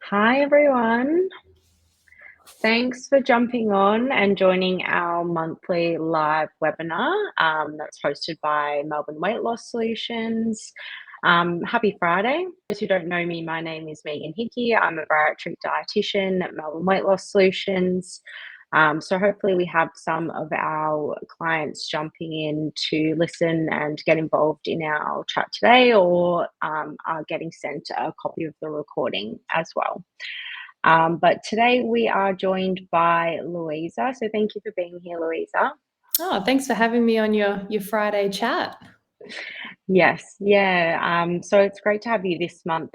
Hi, everyone. Thanks for jumping on and joining our monthly live webinar that's hosted by Melbourne Weight Loss Solutions. Happy Friday. For those who don't know me, my name is Megan Hickey. I'm a bariatric dietitian at Melbourne Weight Loss Solutions. So hopefully we have some of our clients jumping in to listen and get involved in our chat today, or are getting sent a copy of the recording as well. But today we are joined by Louisa. So thank you for being here, Louisa. Oh, thanks for having me on your Friday chat. Yes, yeah. So it's great to have you this month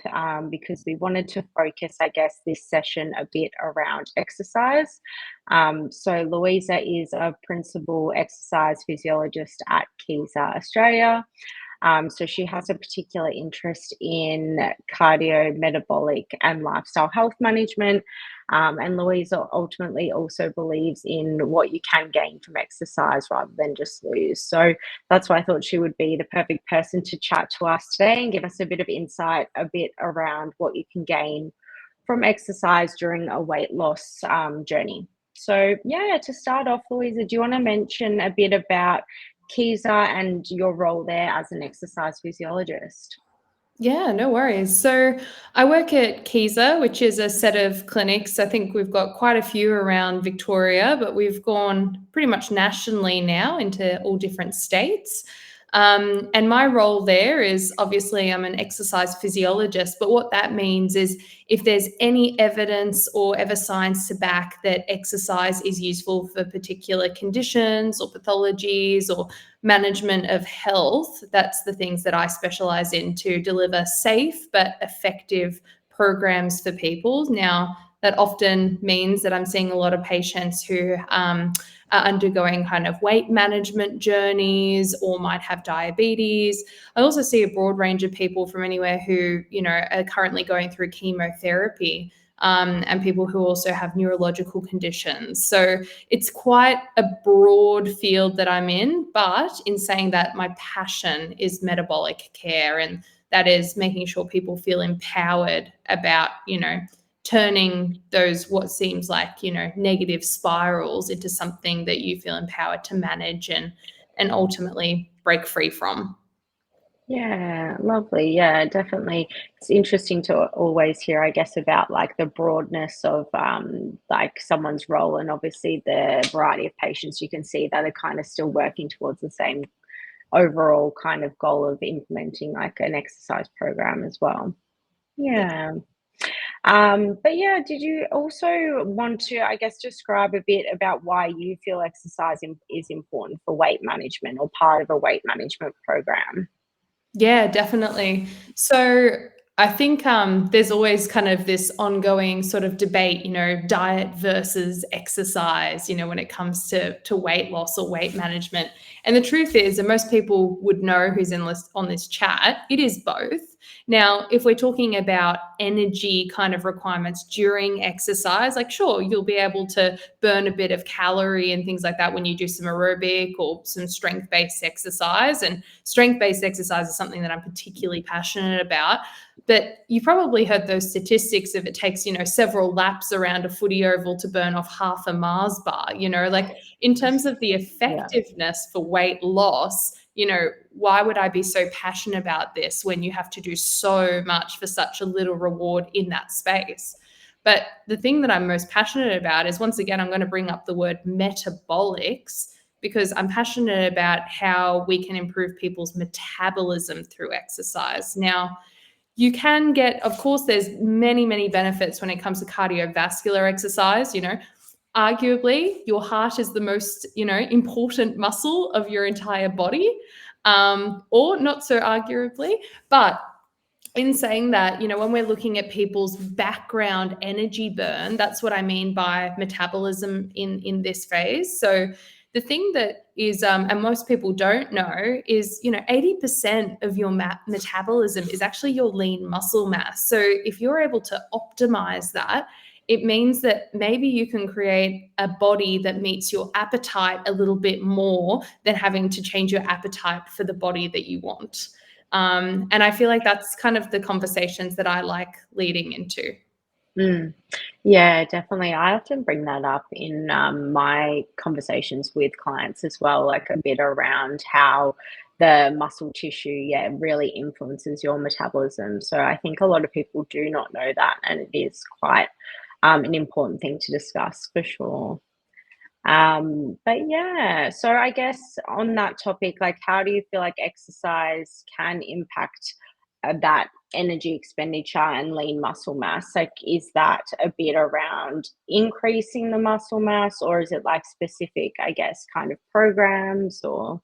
because we wanted to focus, I guess, this session a bit around exercise. So Louisa is a principal exercise physiologist at Kieser Australia. So she has a particular interest in cardio, metabolic, and lifestyle health management. And Louisa ultimately also believes in what you can gain from exercise rather than just lose. So that's why I thought she would be the perfect person to chat to us today and give us a bit of insight, a bit around what you can gain from exercise during a weight loss journey. So, yeah, to start off, Louisa, do you want to mention a bit about Kieser and your role there as an exercise physiologist? Yeah, no worries. So I work at Kieser, which is a set of clinics. I think we've got quite a few around Victoria, but we've gone pretty much nationally now into all different states. And my role there is obviously I'm an exercise physiologist, but what that means is if there's any evidence or ever science to back that exercise is useful for particular conditions or pathologies or management of health, that's the things that I specialize in to deliver safe but effective programs for people. Now, that often means that I'm seeing a lot of patients who are undergoing kind of weight management journeys or might have diabetes. I also see a broad range of people from anywhere who, are currently going through chemotherapy. And people who also have neurological conditions. So it's quite a broad field that I'm in, but in saying that, my passion is metabolic care, and that is making sure people feel empowered about, turning those what seems like, negative spirals into something that you feel empowered to manage and ultimately break free from. Yeah, lovely. Yeah, definitely. It's interesting to always hear, I guess, about like the broadness of like someone's role, and obviously the variety of patients you can see that are kind of still working towards the same overall kind of goal of implementing like an exercise program as well. Yeah. Yeah. But yeah, did you also want to, I guess, describe a bit about why you feel exercise is important for weight management or part of a weight management program? Yeah, definitely. So I think there's always kind of this ongoing sort of debate, diet versus exercise, when it comes to weight loss or weight management. And the truth is, and most people would know who's on this chat, it is both. Now, if we're talking about energy kind of requirements during exercise, like sure, you'll be able to burn a bit of calorie and things like that when you do some aerobic or some strength-based exercise. And strength-based exercise is something that I'm particularly passionate about. But you probably heard those statistics of it takes, several laps around a footy oval to burn off half a Mars bar, like in terms of the Yeah. effectiveness for weight loss, why would I be so passionate about this when you have to do so much for such a little reward in that space? But the thing that I'm most passionate about is, once again, I'm going to bring up the word metabolics, because I'm passionate about how we can improve people's metabolism through exercise. Now, you can get, of course, there's many, many benefits when it comes to cardiovascular exercise. Arguably, your heart is the most, important muscle of your entire body, or not so arguably. But in saying that, when we're looking at people's background energy burn, that's what I mean by metabolism in this phase. So the thing that is, and most people don't know, is 80% of your metabolism is actually your lean muscle mass. So if you're able to optimize that, it means that maybe you can create a body that meets your appetite a little bit more than having to change your appetite for the body that you want. And I feel like that's kind of the conversations that I like leading into. Mm. Yeah, definitely. I often bring that up in my conversations with clients as well, like a bit around how the muscle tissue, yeah, really influences your metabolism. So I think a lot of people do not know that, and it is quite an important thing to discuss for sure. But yeah, so I guess on that topic, like, how do you feel like exercise can impact that energy expenditure and lean muscle mass? Like, is that a bit around increasing the muscle mass, or is it like specific, I guess, kind of programs or?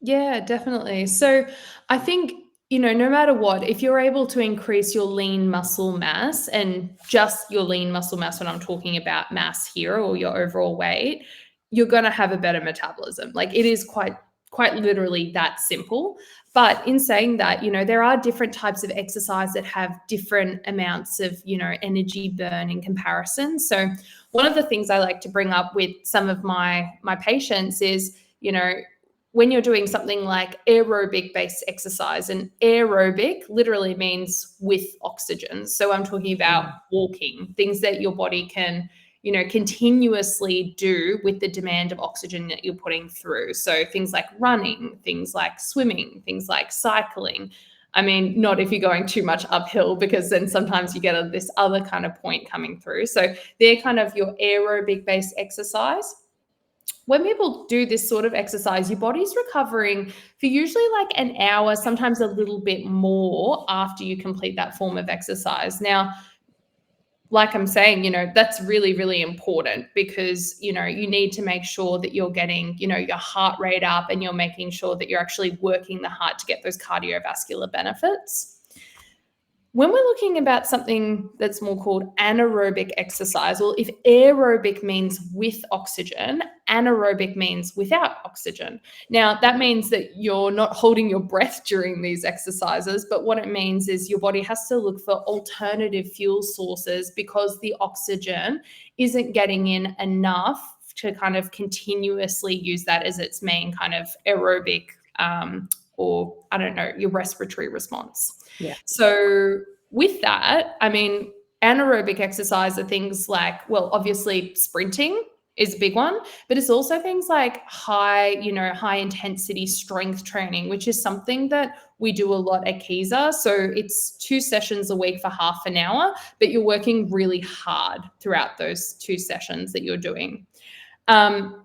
Yeah, definitely. So I think, no matter what, if you're able to increase your lean muscle mass and just your lean muscle mass, when I'm talking about mass here or your overall weight, you're going to have a better metabolism. Like it is quite literally that simple. But in saying that, there are different types of exercise that have different amounts of, energy burn in comparison. So one of the things I like to bring up with some of my patients is, when you're doing something like aerobic based exercise, and aerobic literally means with oxygen. So I'm talking about Mm, walking, things that your body can, continuously do with the demand of oxygen that you're putting through. So things like running, things like swimming, things like cycling. I mean, not if you're going too much uphill, because then sometimes you get this other kind of point coming through. So they're kind of your aerobic based exercise. When people do this sort of exercise, your body's recovering for usually like an hour, sometimes a little bit more after you complete that form of exercise. Now, like I'm saying, that's really, really important because, you need to make sure that you're getting, your heart rate up and you're making sure that you're actually working the heart to get those cardiovascular benefits. When we're looking about something that's more called anaerobic exercise, well, if aerobic means with oxygen, anaerobic means without oxygen. Now, that means that you're not holding your breath during these exercises, but what it means is your body has to look for alternative fuel sources because the oxygen isn't getting in enough to kind of continuously use that as its main kind of aerobic or, I don't know, your respiratory response. yeah. So with that, I mean, anaerobic exercise are things like, well, obviously sprinting is a big one, but it's also things like high intensity strength training, which is something that we do a lot at Kieser. So it's 2 sessions a week for half an hour, but you're working really hard throughout those 2 sessions that you're doing.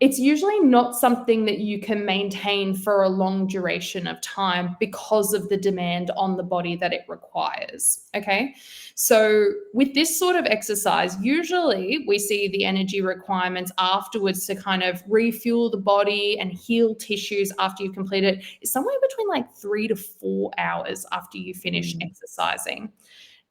It's usually not something that you can maintain for a long duration of time because of the demand on the body that it requires. Okay. So, with this sort of exercise, usually we see the energy requirements afterwards to kind of refuel the body and heal tissues after you complete it is somewhere between like 3 to 4 hours after you finish Mm, exercising.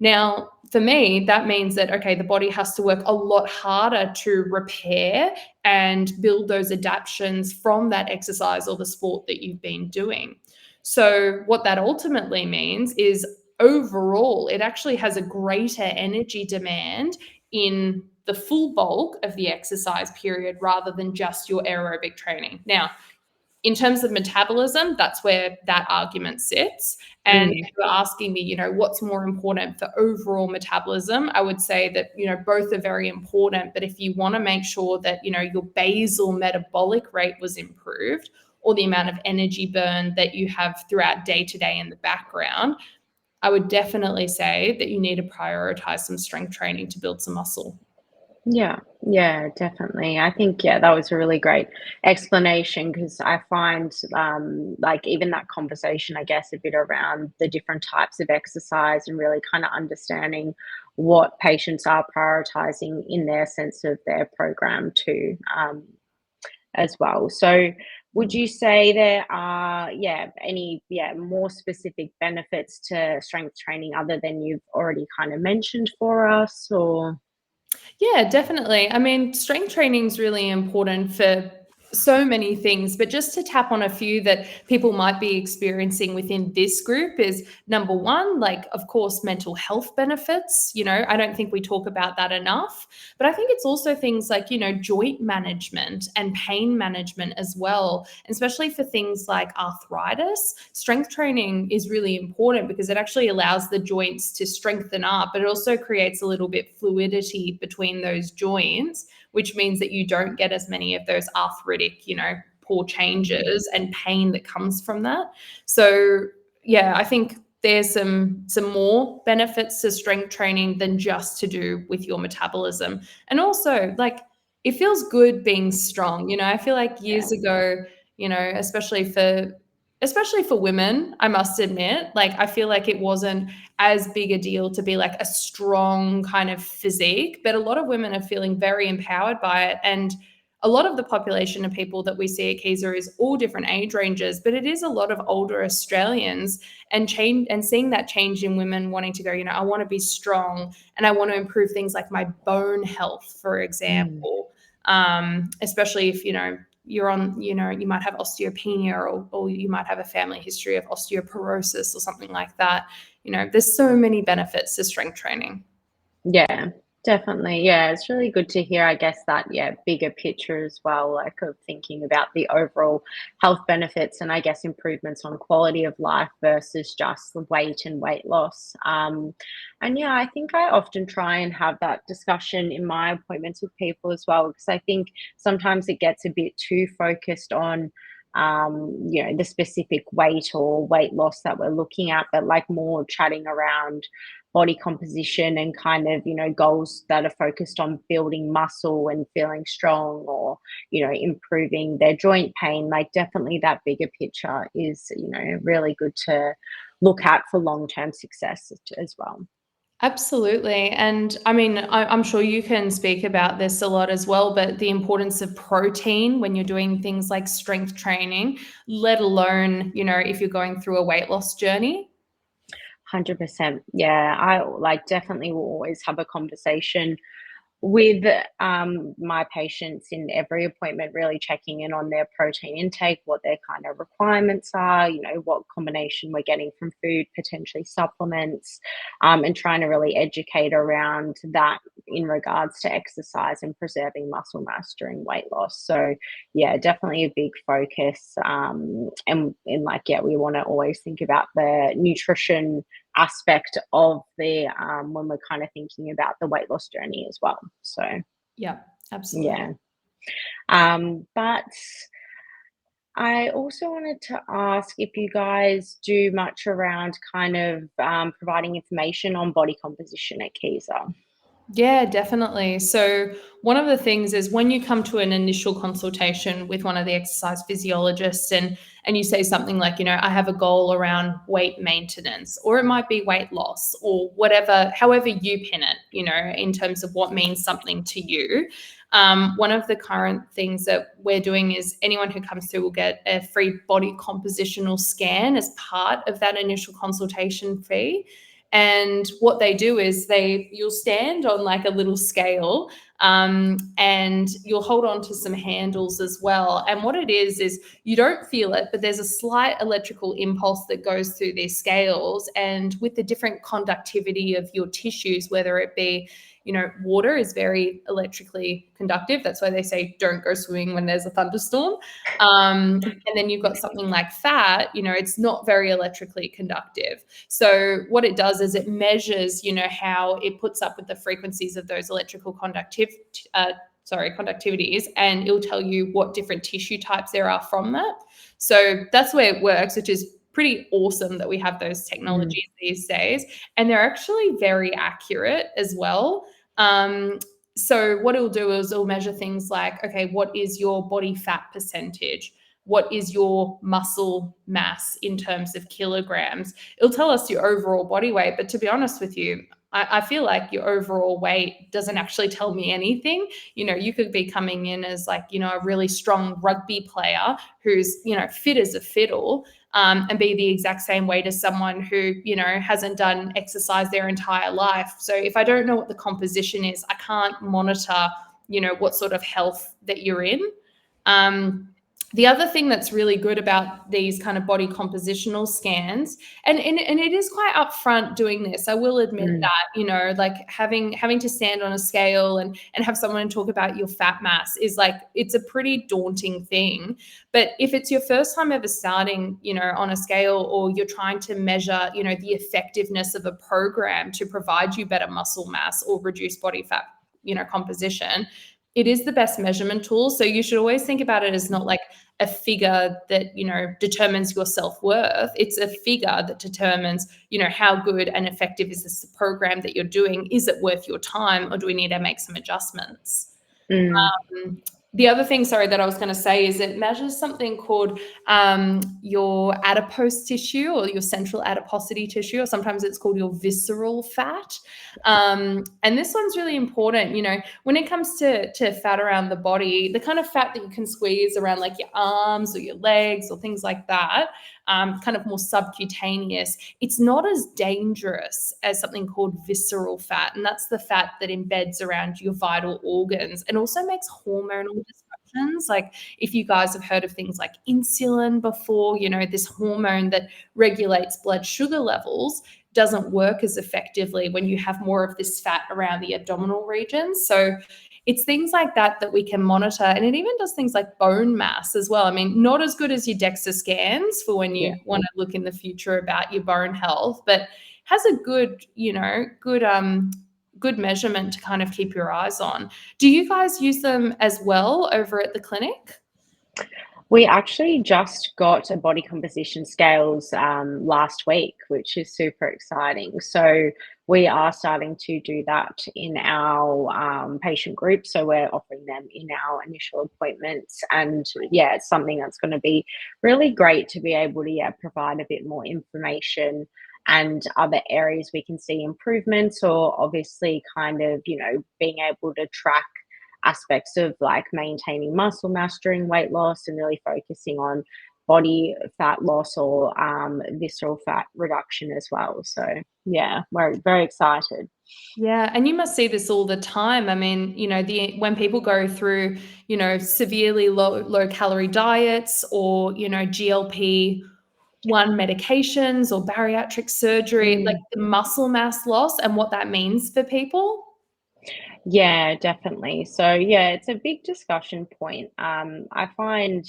Now, for me, that means that, okay, the body has to work a lot harder to repair and build those adaptations from that exercise or the sport that you've been doing. So, what that ultimately means is overall, it actually has a greater energy demand in the full bulk of the exercise period rather than just your aerobic training. Now, in terms of metabolism, that's where that argument sits. And mm, if you're asking me, what's more important for overall metabolism, I would say that, both are very important. But if you want to make sure that, your basal metabolic rate was improved or the amount of energy burn that you have throughout day to day in the background, I would definitely say that you need to prioritize some strength training to build some muscle. yeah, yeah, definitely. I think, yeah, that was a really great explanation because I find, like, even that conversation, I guess, a bit around the different types of exercise and really kind of understanding what patients are prioritizing in their sense of their program too, as well. So, would you say there are, yeah, any, yeah, more specific benefits to strength training other than you've already kind of mentioned for us, or? Yeah, definitely. I mean, strength training is really important for So many things, but just to tap on a few that people might be experiencing within this group is number one, like, of course, mental health benefits. I don't think we talk about that enough, but I think it's also things like, joint management and pain management as well, especially for things like arthritis. Strength training is really important because it actually allows the joints to strengthen up, but it also creates a little bit fluidity between those joints, which means that you don't get as many of those arthritic, poor changes and pain that comes from that. So yeah, I think there's some more benefits to strength training than just to do with your metabolism. And also, like, it feels good being strong. I feel like Yeah. years ago, especially for women, I must admit, like, I feel like it wasn't as big a deal to be like a strong kind of physique, but a lot of women are feeling very empowered by it. And a lot of the population of people that we see at Kieser is all different age ranges, but it is a lot of older Australians, and seeing that change in women wanting to go, I want to be strong and I want to improve things like my bone health, for Mm. example. Especially if, you're on, you might have osteopenia, or you might have a family history of osteoporosis or something like that. There's so many benefits to strength training. Yeah, definitely. Yeah, it's really good to hear, I guess, that, yeah, bigger picture as well, like of thinking about the overall health benefits and I guess improvements on quality of life versus just the weight and weight loss. And yeah, I think I often try and have that discussion in my appointments with people as well, because I think sometimes it gets a bit too focused on the specific weight or weight loss that we're looking at, but like more chatting around body composition and kind of, goals that are focused on building muscle and feeling strong, or, improving their joint pain. Like, definitely that bigger picture is, really good to look at for long-term success as well. Absolutely. And I mean, I'm sure you can speak about this a lot as well, but the importance of protein when you're doing things like strength training, let alone, if you're going through a weight loss journey. 100%. Yeah, I like definitely will always have a conversation with my patients in every appointment, really checking in on their protein intake, what their kind of requirements are, what combination we're getting from food, potentially supplements, and trying to really educate around that in regards to exercise and preserving muscle mass during weight loss. So, yeah, definitely a big focus. And like, yeah, we want to always think about the nutrition aspect of the when we're kind of thinking about the weight loss journey as well. So Yeah, absolutely. yeah. But I also wanted to ask if you guys do much around kind of providing information on body composition at Kaiser. Yeah, definitely. So, one of the things is when you come to an initial consultation with one of the exercise physiologists, and you say something like, I have a goal around weight maintenance, or it might be weight loss, or whatever, however you pin it, in terms of what means something to you. One of the current things that we're doing is anyone who comes through will get a free body compositional scan as part of that initial consultation fee. And what they do is you'll stand on like a little scale, and you'll hold on to some handles as well. And what it is you don't feel it, but there's a slight electrical impulse that goes through these scales. And with the different conductivity of your tissues, whether it be, water is very electrically conductive. That's why they say don't go swimming when there's a thunderstorm. And then you've got something like fat, it's not very electrically conductive. So what it does is it measures, how it puts up with the frequencies of those electrical conductivities, and it'll tell you what different tissue types there are from that. So that's where it works, which is pretty awesome that we have those Mm. technologies these days. And they're actually very accurate as well. So what it'll do is it'll measure things like, okay, what is your body fat percentage? What is your muscle mass in terms of kilograms? It'll tell us your overall body weight. But to be honest with you, I feel like your overall weight doesn't actually tell me anything. You could be coming in as like, a really strong rugby player who's, fit as a fiddle, and be the exact same weight as someone who, hasn't done exercise their entire life. So if I don't know what the composition is, I can't monitor, what sort of health that you're in. The other thing that's really good about these kind of body compositional scans, and it is quite upfront doing this, I will admit Mm, that, like having to stand on a scale and have someone talk about your fat mass is like, it's a pretty daunting thing. But if it's your first time ever starting, on a scale, or you're trying to measure, the effectiveness of a program to provide you better muscle mass or reduce body fat, composition, it is the best measurement tool. So you should always think about it as not like a figure that, determines your self-worth. It's a figure that determines, how good and effective is this program that you're doing? Is it worth your time, or do we need to make some adjustments? mm, The other thing, sorry, that I was going to say is it measures something called your adipose tissue, or your central adiposity tissue, or sometimes it's called your visceral fat. And this one's really important, when it comes to fat around the body, the kind of fat that you can squeeze around like your arms or your legs or things like that, kind of more subcutaneous, it's not as dangerous as something called visceral fat. And that's the fat that embeds around your vital organs and also makes hormonal disruptions. Like, if you guys have heard of things like insulin before, this hormone that regulates blood sugar levels doesn't work as effectively when you have more of this fat around the abdominal regions. So it's things like that we can monitor. And it even does things like bone mass as well. I mean, not as good as your DEXA scans for when you yeah. want to look in the future about your bone health, but has a good measurement to kind of keep your eyes on. Do you guys use them as well over at the clinic? We actually just got a body composition scales last week, which is super exciting. So we are starting to do that in our patient group. So we're offering them in our initial appointments, and yeah, it's something that's going to be really great to be able to provide a bit more information and other areas we can see improvements, or obviously kind of being able to track aspects of like maintaining muscle mass during weight loss and really focusing on body fat loss or visceral fat reduction as well. So yeah, we're very excited. Yeah, and you must see this all the time. I mean, when people go through, severely low calorie diets, or, GLP-1 medications or bariatric surgery, like Mm. the muscle mass loss and what that means for people. Yeah, definitely. So yeah, it's a big discussion point. I find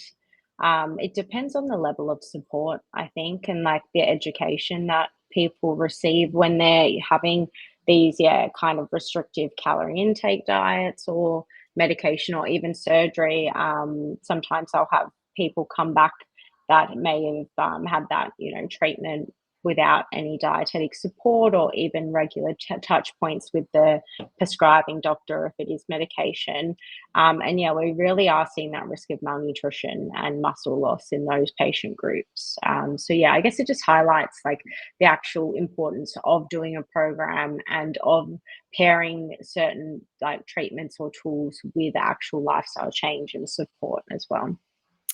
it depends on the level of support, I think, and like the education that people receive when they're having these, kind of restrictive calorie intake diets or medication or even surgery. Sometimes I'll have people come back that may have had that, treatment without any dietetic support or even regular touch points with the prescribing doctor if it is medication. And yeah, we really are seeing that risk of malnutrition and muscle loss in those patient groups. So yeah, I guess it just highlights like the actual importance of doing a program and of pairing certain like treatments or tools with actual lifestyle change and support as well.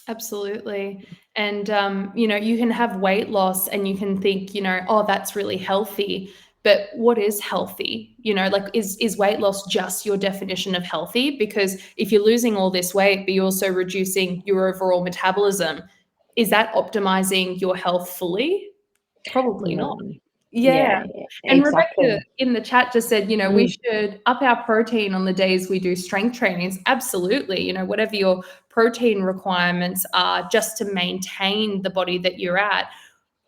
Absolutely. And you can have weight loss and you can think, oh, that's really healthy. But what is healthy? Like, is weight loss just your definition of healthy? Because if you're losing all this weight, but you're also reducing your overall metabolism, is that optimizing your health fully? Probably not. No. Yeah. Yeah, And Rebecca exactly. in the chat just said, we Mm, should up our protein on the days we do strength trainings. Absolutely. Whatever your protein requirements are just to maintain the body that you're at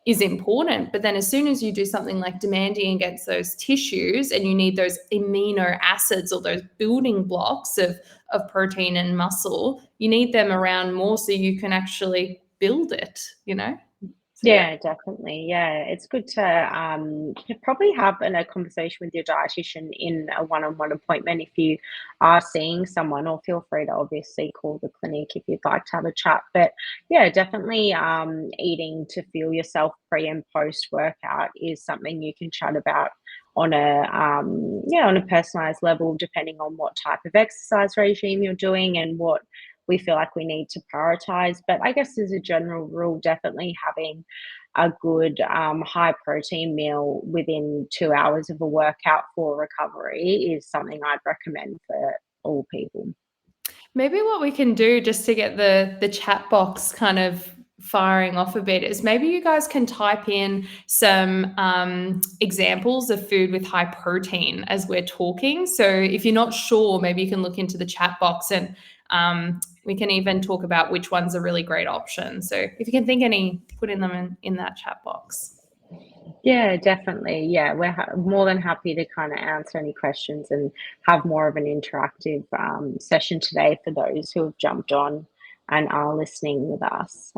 is important. But then as soon as you do something like demanding against those tissues and you need those amino acids or those building blocks of protein and muscle, you need them around more so you can actually build it. So yeah. yeah, definitely. Yeah, it's good to probably have a conversation with your dietitian in a one-on-one appointment if you are seeing someone, or feel free to obviously call the clinic if you'd like to have a chat. But yeah, definitely eating to fuel yourself pre and post workout is something you can chat about on a personalized level, depending on what type of exercise regime you're doing and what we feel like we need to prioritize. But I guess as a general rule, definitely having a good high protein meal within 2 hours of a workout for recovery is something I'd recommend for all people. Maybe what we can do just to get the chat box kind of firing off a bit is maybe you guys can type in some examples of food with high protein as we're talking. So if you're not sure, maybe you can look into the chat box and we can even talk about which one's a really great option. So if you can think any, put in them in that chat box. Yeah, definitely. Yeah, we're more than happy to kind of answer any questions and have more of an interactive session today for those who have jumped on and are listening with us.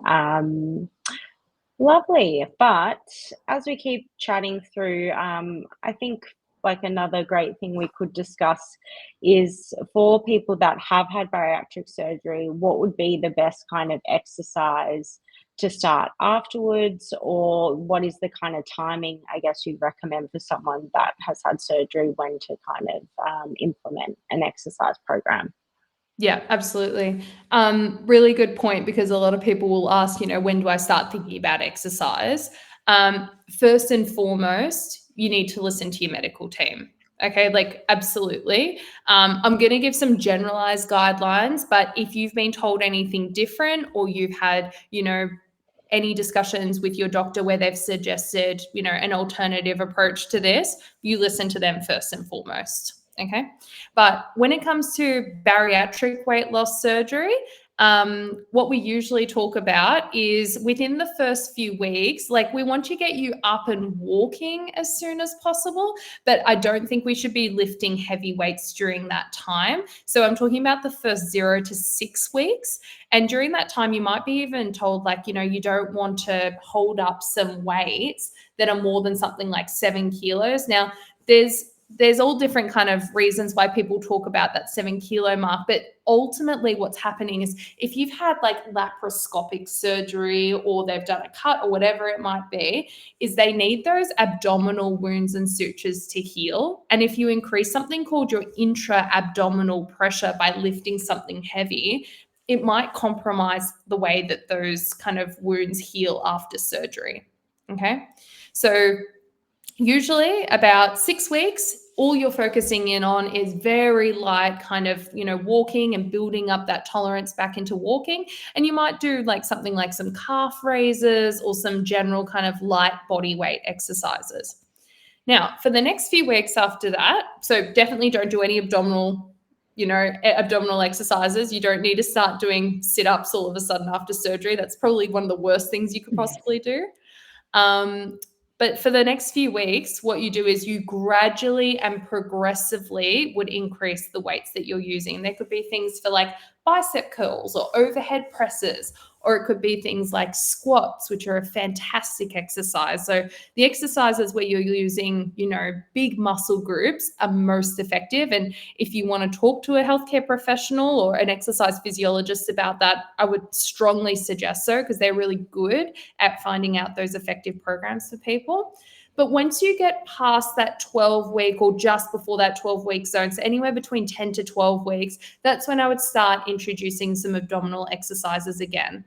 Lovely. But as we keep chatting through, I think like another great thing we could discuss is for people that have had bariatric surgery, what would be the best kind of exercise to start afterwards, or what is the kind of timing, I guess, you'd recommend for someone that has had surgery when to kind of implement an exercise program? Yeah, absolutely. Really good point because a lot of people will ask, when do I start thinking about exercise? First and foremost, you need to listen to your medical team. Okay, like absolutely. I'm going to give some generalized guidelines, but if you've been told anything different or you've had, any discussions with your doctor where they've suggested, an alternative approach to this, you listen to them first and foremost. Okay. But when it comes to bariatric weight loss surgery, what we usually talk about is within the first few weeks, like we want to get you up and walking as soon as possible, but I don't think we should be lifting heavy weights during that time. So I'm talking about the first 0 to 6 weeks. And during that time, you might be even told, like, you don't want to hold up some weights that are more than something like 7 kilos. Now, there's all different kind of reasons why people talk about that 7 kilo mark, but ultimately what's happening is if you've had like laparoscopic surgery or they've done a cut or whatever it might be, is they need those abdominal wounds and sutures to heal. And if you increase something called your intra-abdominal pressure by lifting something heavy, it might compromise the way that those kind of wounds heal after surgery. Okay. So usually about 6 weeks, all you're focusing in on is very light kind of, walking and building up that tolerance back into walking. And you might do like something like some calf raises or some general kind of light body weight exercises. Now, for the next few weeks after that, so definitely don't do any abdominal exercises. You don't need to start doing sit-ups all of a sudden after surgery. That's probably one of the worst things you could possibly do. But for the next few weeks, what you do is you gradually and progressively would increase the weights that you're using. There could be things for like bicep curls or overhead presses, or it could be things like squats, which are a fantastic exercise. So the exercises where you're using, big muscle groups are most effective. And if you want to talk to a healthcare professional or an exercise physiologist about that, I would strongly suggest so because they're really good at finding out those effective programs for people. But once you get past that 12-week or just before that 12-week zone, so anywhere between 10 to 12 weeks, that's when I would start introducing some abdominal exercises again.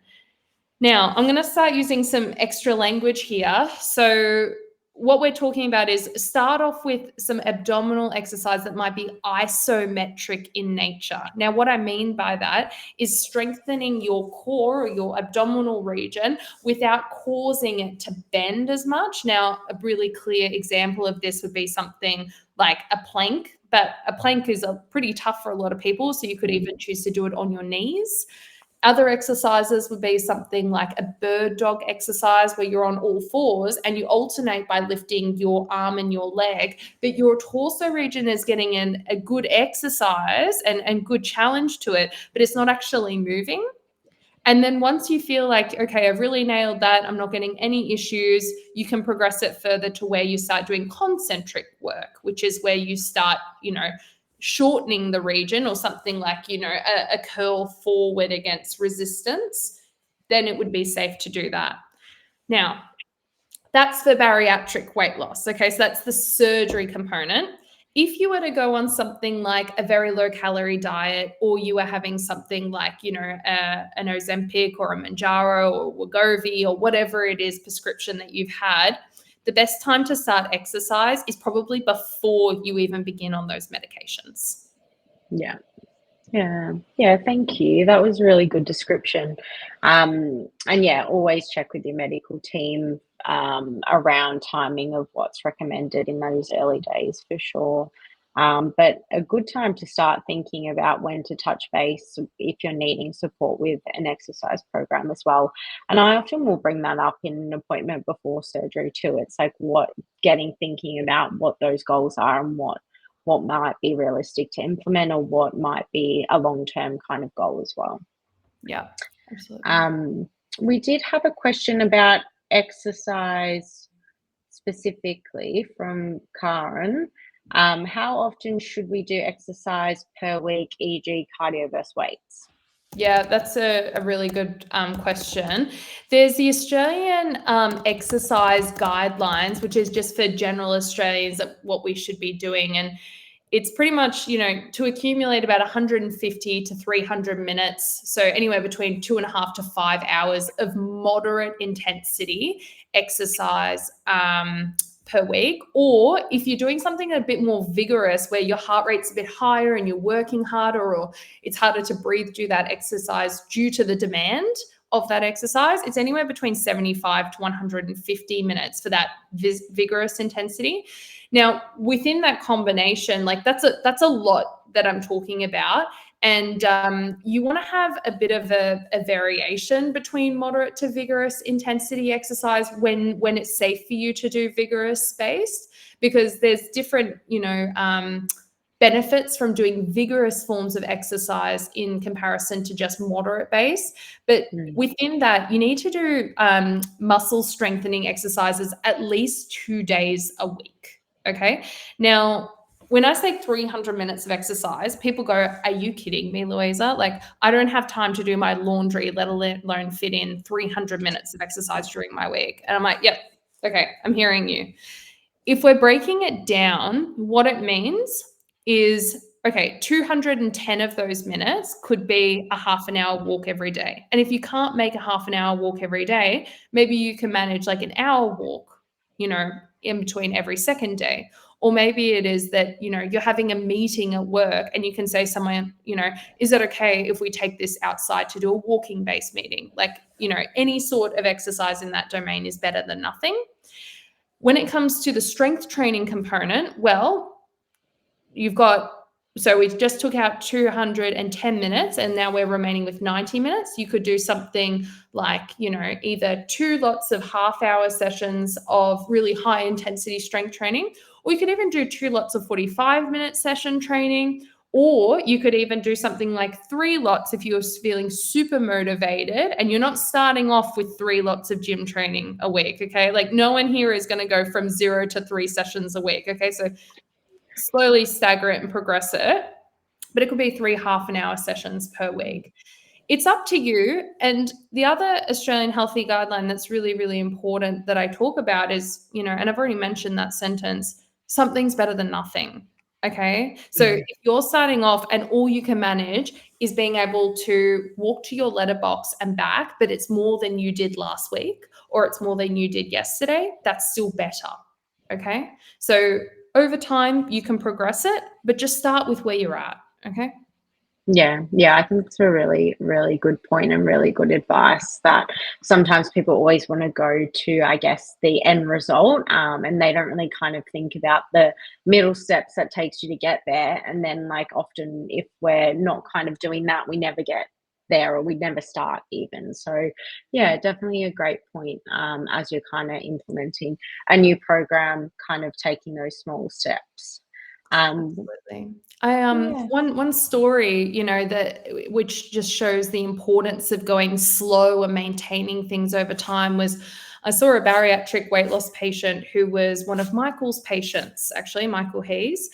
Now, I'm going to start using some extra language here. So what we're talking about is start off with some abdominal exercise that might be isometric in nature. Now, what I mean by that is strengthening your core or your abdominal region without causing it to bend as much. Now, a really clear example of this would be something like a plank, but a plank is pretty tough for a lot of people, so you could even choose to do it on your knees. Other exercises would be something like a bird dog exercise where you're on all fours and you alternate by lifting your arm and your leg, but your torso region is getting in a good exercise and good challenge to it, but it's not actually moving. And then once you feel like, okay, I've really nailed that, I'm not getting any issues, you can progress it further to where you start doing concentric work, which is where you start, shortening the region or something like, a curl forward against resistance. Then it would be safe to do that. Now, that's for bariatric weight loss. Okay, so that's the surgery component. If you were to go on something like a very low calorie diet, or you were having something like, an Ozempic or a Manjaro or Wegovy or whatever it is prescription that you've had, the best time to start exercise is probably before you even begin on those medications. Yeah. Yeah, thank you. That was a really good description. And yeah, always check with your medical team around timing of what's recommended in those early days for sure. But a good time to start thinking about when to touch base if you're needing support with an exercise program as well. And I often will bring that up in an appointment before surgery too. It's like what getting thinking about what those goals are and what might be realistic to implement or what might be a long-term kind of goal as well. Yeah, absolutely. Um, we did have a question about exercise specifically from Karen. How often should we do exercise per week, e.g., cardio versus weights? Yeah, that's a really good question. There's the Australian exercise guidelines, which is just for general Australians what we should be doing. And it's pretty much, to accumulate about 150 to 300 minutes. So anywhere between 2.5 to 5 hours of moderate intensity exercise per week. Or if you're doing something a bit more vigorous where your heart rate's a bit higher and you're working harder, or it's harder to breathe through that exercise due to the demand of that exercise, it's anywhere between 75 to 150 minutes for that vigorous intensity. Now, within that combination, like that's a lot that I'm talking about. And you want to have a bit of a variation between moderate to vigorous intensity exercise when it's safe for you to do vigorous spaced, because there's different, benefits from doing vigorous forms of exercise in comparison to just moderate base. But Mm, within that, you need to do muscle strengthening exercises at least 2 days a week. Okay. Now, when I say 300 minutes of exercise, people go, are you kidding me, Louisa? Like, I don't have time to do my laundry, let alone fit in 300 minutes of exercise during my week. And I'm like, yep, okay, I'm hearing you. If we're breaking it down, what it means is, okay, 210 of those minutes could be a half an hour walk every day. And if you can't make a half an hour walk every day, maybe you can manage like an hour walk, in between every second day. Or maybe it is that, you're having a meeting at work and you can say someone, is it okay if we take this outside to do a walking based meeting? Like, any sort of exercise in that domain is better than nothing. When it comes to the strength training component, well, so we just took out 210 minutes and now we're remaining with 90 minutes. You could do something like, either 2 lots of half-hour sessions of really high intensity strength training, or you could even do 2 lots of 45-minute session training, or you could even do something like 3 lots if you're feeling super motivated and you're not starting off with 3 lots of gym training a week, okay? Like no one here is going to go from 0 to 3 sessions a week, okay? So slowly stagger it and progress it, but it could be 3 half-an-hour sessions per week. It's up to you. And the other Australian healthy guideline that's really, really important that I talk about is, and I've already mentioned that sentence, something's better than nothing. Okay. So mm, if you're starting off and all you can manage is being able to walk to your letterbox and back, but it's more than you did last week or it's more than you did yesterday, that's still better. Okay. So over time, you can progress it, but just start with where you're at. Okay. yeah, I think it's a really, really good point and really good advice that sometimes people always want to go to, I guess, the end result, and they don't really kind of think about the middle steps that takes you to get there. And then, like, often if we're not kind of doing that, we never get there or we never start even. So, yeah, definitely a great point as you're kind of implementing a new program, kind of taking those small steps. Um, Absolutely. I yeah. one story, that which just shows the importance of going slow and maintaining things over time was I saw a bariatric weight loss patient who was one of Michael's patients, actually, Michael Hayes.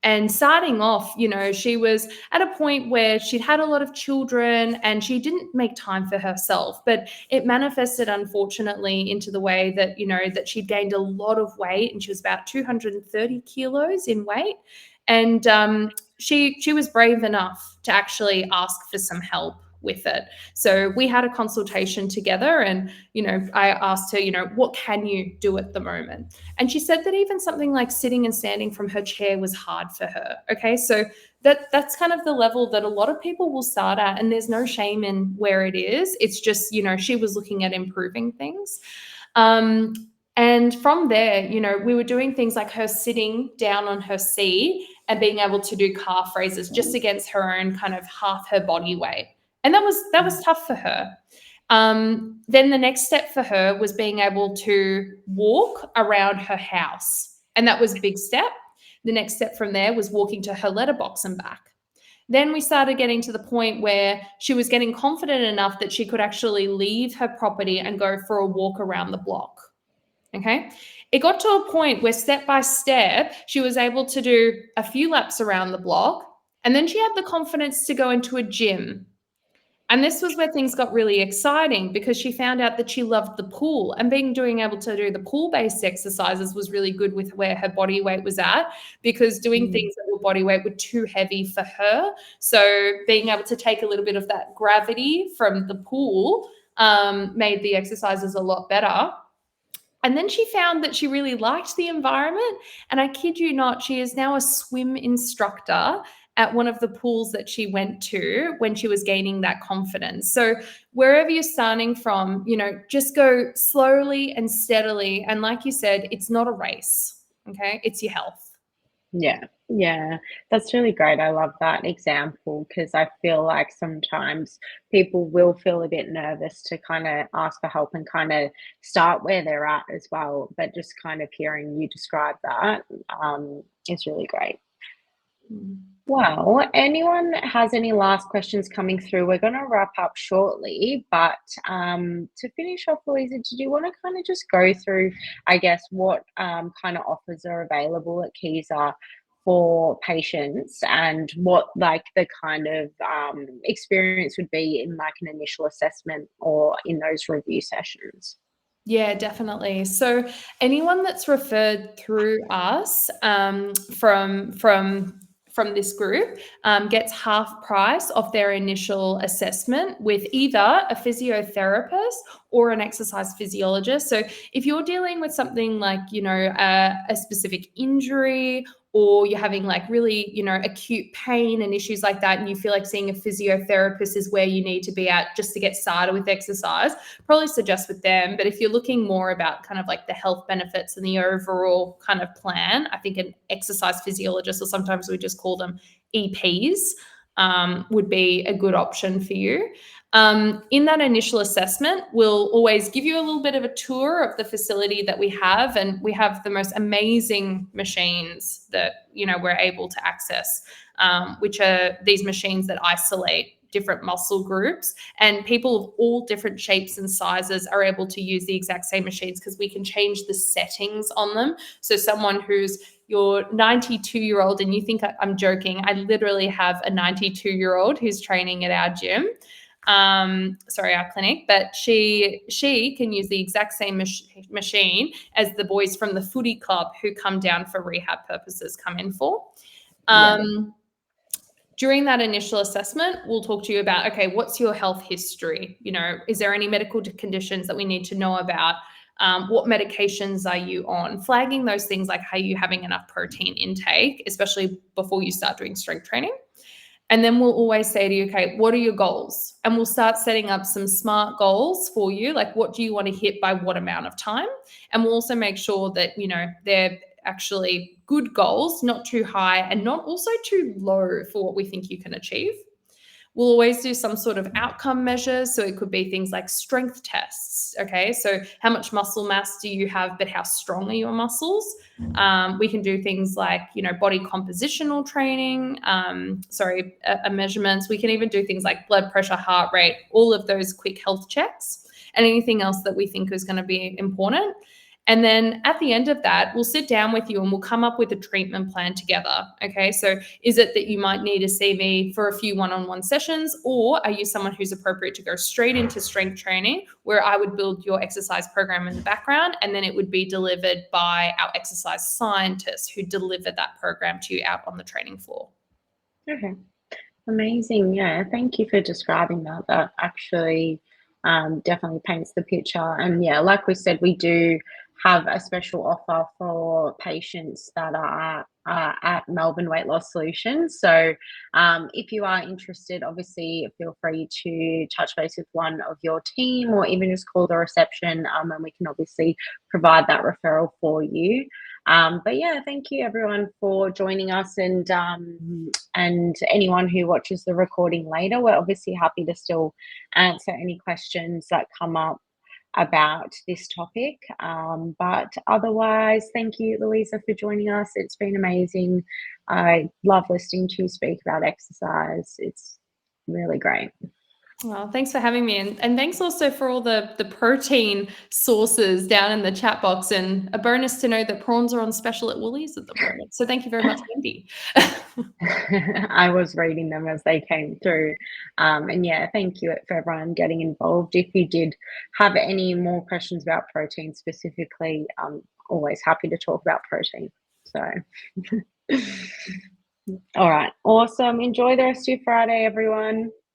And starting off, she was at a point where she'd had a lot of children and she didn't make time for herself, but it manifested unfortunately into the way that that she'd gained a lot of weight and she was about 230 kilos in weight. And she was brave enough to actually ask for some help with it. So we had a consultation together, and, I asked her, what can you do at the moment? And she said that even something like sitting and standing from her chair was hard for her. Okay. So that's kind of the level that a lot of people will start at, and there's no shame in where it is. It's just, she was looking at improving things. And from there, we were doing things like her sitting down on her seat and being able to do calf raises just against her own kind of half her body weight. And that was tough for her. Then the next step for her was being able to walk around her house. And that was a big step. The next step from there was walking to her letterbox and back. Then we started getting to the point where she was getting confident enough that she could actually leave her property and go for a walk around the block. Okay. It got to a point where step by step, she was able to do a few laps around the block. And then she had the confidence to go into a gym. And this was where things got really exciting, because she found out that she loved the pool, and being able to do the pool-based exercises was really good with where her body weight was at, because doing things that were body weight were too heavy for her. So being able to take a little bit of that gravity from the pool made the exercises a lot better. And then she found that she really liked the environment. And I kid you not, she is now a swim instructor at one of the pools that she went to when she was gaining that confidence. So wherever you're starting from, just go slowly and steadily. And like you said, it's not a race, okay? It's your health. Yeah, that's really great. I love that example, because I feel like sometimes people will feel a bit nervous to kind of ask for help and kind of start where they're at as well. But just kind of hearing you describe that is really great. Well, anyone has any last questions coming through? We're going to wrap up shortly, but to finish off, Louisa, did you want to kind of just go through, I guess, what kind of offers are available at Kieser for patients, and what like the kind of experience would be in like an initial assessment or in those review sessions? Yeah, definitely. So anyone that's referred through us from this group gets half price off their initial assessment with either a physiotherapist or an exercise physiologist. So if you're dealing with something like, a specific injury, or you're having like really, acute pain and issues like that, and you feel like seeing a physiotherapist is where you need to be at just to get started with exercise, probably suggest with them. But if you're looking more about kind of like the health benefits and the overall kind of plan, I think an exercise physiologist, or sometimes we just call them EPs, would be a good option for you. In that initial assessment, we'll always give you a little bit of a tour of the facility that we have, and we have the most amazing machines that we're able to access, which are these machines that isolate different muscle groups, and people of all different shapes and sizes are able to use the exact same machines, because we can change the settings on them. So someone who's your 92-year-old, and you think I'm joking, I literally have a 92-year-old who's training at our gym. Our clinic, but she can use the exact same machine as the boys from the footy club who come down for rehab purposes come in for. During that initial assessment, we'll talk to you about, okay, what's your health history? Is there any medical conditions that we need to know about? What medications are you on? Flagging those things like, are you having enough protein intake, especially before you start doing strength training? And then we'll always say to you, okay, what are your goals? And we'll start setting up some smart goals for you. Like, what do you want to hit by what amount of time? And we'll also make sure that, they're actually good goals, not too high and not also too low for what we think you can achieve. We'll always do some sort of outcome measures. So it could be things like strength tests. Okay. So how much muscle mass do you have, but how strong are your muscles? We can do things like, body compositional training, measurements. We can even do things like blood pressure, heart rate, all of those quick health checks, and anything else that we think is going to be important. And then at the end of that, we'll sit down with you and we'll come up with a treatment plan together. Okay. So is it that you might need to see me for a few one-on-one sessions, or are you someone who's appropriate to go straight into strength training, where I would build your exercise program in the background, and then it would be delivered by our exercise scientists who deliver that program to you out on the training floor? Okay. Amazing. Yeah, thank you for describing that. That actually definitely paints the picture. And yeah, like we said, we do have a special offer for patients that are at Melbourne Weight Loss Solutions. So if you are interested, obviously feel free to touch base with one of your team or even just call the reception and we can obviously provide that referral for you. But yeah, thank you everyone for joining us and anyone who watches the recording later. We're obviously happy to still answer any questions that come up about this topic. But otherwise, thank you, Louisa, for joining us. It's been amazing. I love listening to you speak about exercise. It's really great. Well, thanks for having me. And thanks also for all the protein sources down in the chat box. And a bonus to know that prawns are on special at Woolies at the moment. So thank you very much, Wendy. I was reading them as they came through. And yeah, thank you for everyone getting involved. If you did have any more questions about protein specifically, I'm always happy to talk about protein. So, all right, awesome. Enjoy the rest of your Friday, everyone.